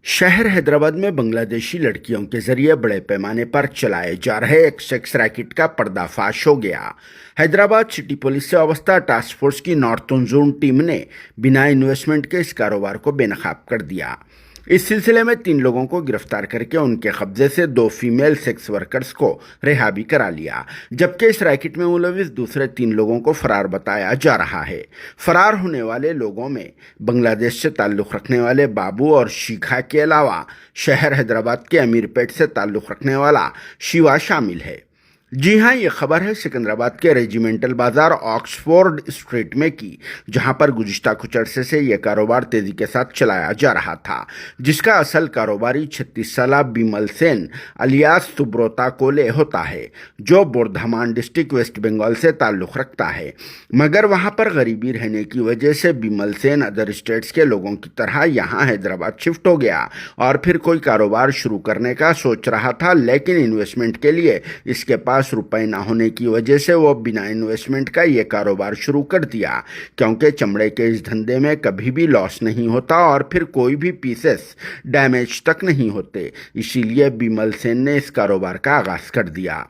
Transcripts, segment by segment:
शहर हैदराबाद में बांग्लादेशी लड़कियों के जरिए बड़े पैमाने पर चलाए जा रहे एक सेक्स रैकेट का पर्दाफाश हो गया। हैदराबाद सिटी पुलिस से वाबस्ता टास्क फोर्स की नॉर्थन जोन टीम ने बिना इन्वेस्टमेंट के इस कारोबार को बेनकाब कर दिया। इस सिलसिले में 3 लोगों को गिरफ्तार करके उनके कब्जे से 2 फीमेल सेक्स वर्कर्स को रिहा भी करा लिया, जबकि इस रैकेट में मुलविस दूसरे 3 लोगों को फरार बताया जा रहा है। फरार होने वाले लोगों में बांग्लादेश से ताल्लुक़ रखने वाले बाबू और शिखा के अलावा शहर हैदराबाद के अमीरपेट से ताल्लुक़ रखने वाला शिवा शामिल है। जी हां, ये खबर है सिकंदराबाद के रेजिमेंटल बाजार ऑक्सफोर्ड स्ट्रीट में की, जहां पर गुज़िश्ता कुछ अरसे से यह कारोबार तेजी के साथ चलाया जा रहा था, जिसका असल कारोबारी 36 साला बिमल सेन अलियास सुब्रोता कोले होता है, जो बोर्धमान डिस्ट्रिक्ट वेस्ट बंगाल से ताल्लुक़ रखता है। मगर वहां पर गरीबी रहने की वजह से बिमल सेन अदर स्टेट्स के लोगों की तरह यहाँ हैदराबाद शिफ्ट हो गया और फिर कोई कारोबार शुरू करने का सोच रहा था, लेकिन इन्वेस्टमेंट के लिए इसके पास रुपए ना होने की वजह से वो बिना इन्वेस्टमेंट का ये कारोबार शुरू कर दिया, क्योंकि चमड़े के इस धंधे में कभी भी लॉस नहीं होता और फिर कोई भी पीसेस डैमेज तक नहीं होते। इसीलिए बिमल सेन ने इस कारोबार का आगाज कर दिया,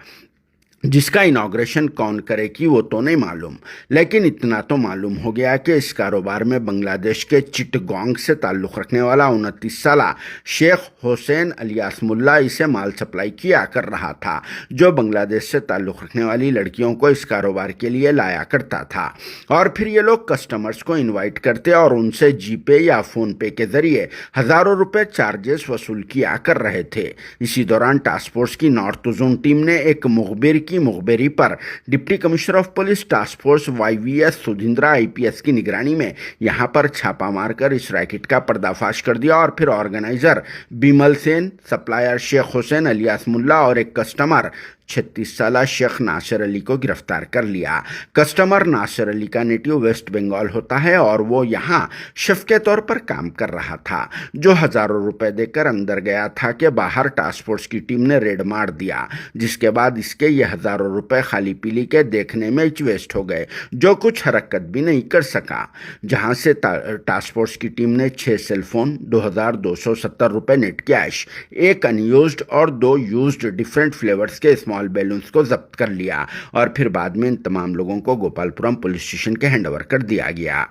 जिसका इनॉग्रेशन कौन करे कि वो तो नहीं मालूम, लेकिन इतना तो मालूम हो गया कि इस कारोबार में बांग्लादेश के चिटगोंग से ताल्लुक़ रखने वाला 29 साला शेख हुसैन अलियास मुल्ला इसे माल सप्लाई किया कर रहा था, जो बांग्लादेश से ताल्लुक़ रखने वाली लड़कियों को इस कारोबार के लिए लाया करता था। और फिर ये लोग कस्टमर्स को इन्वाइट करते और उनसे जीपे या फ़ोन पे के ज़रिए हज़ारों रुपये चार्जेस वसूल किया कर रहे थे। इसी दौरान टास्क फोर्स की नॉर्थ जोन टीम ने एक मुखबिर की मुखबिरी पर deputy commissioner of police task force YVS सुधिंद्रा IPS की निगरानी में यहां पर छापा मारकर इस रैकेट का पर्दाफाश कर दिया और फिर organiser Bimal Sen, supplier Sheikh Hussain alias Mulla और एक कस्टमर 36 साला शेख नासिर अली को गिरफ्तार कर लिया। कस्टमर नासिर अली का नेटिव वेस्ट बंगाल होता है और वो यहाँ शेफ के तौर पर काम कर रहा था, जो हज़ारों रुपए देकर अंदर गया था कि बाहर टास्क फोर्स की टीम ने रेड मार दिया, जिसके बाद इसके ये हज़ारों रुपए खाली पीली के देखने में वेस्ट हो गए, जो कुछ हरकत भी नहीं कर सका। जहाँ से टास्क फोर्स की टीम ने 6 सेलफोन, 2270 रुपये नेट कैश, एक अनयूज्ड और 2 यूज्ड डिफरेंट फ्लेवर्स के स्मॉल बैलून्स को जब्त कर लिया और फिर बाद में इन तमाम लोगों को गोपालपुरम पुलिस स्टेशन के हैंडओवर कर दिया गया।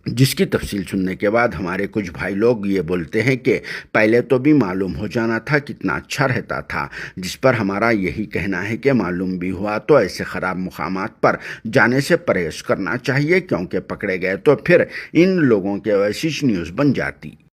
जिसकी तफसील सुनने के बाद हमारे कुछ भाई लोग ये बोलते हैं कि पहले तो भी मालूम हो जाना था कितना अच्छा रहता था, जिस पर हमारा यही कहना है कि मालूम भी हुआ तो ऐसे ख़राब मुकामात पर जाने से परहेज़ करना चाहिए, क्योंकि पकड़े गए तो फिर इन लोगों के वैसी न्यूज़ बन जाती।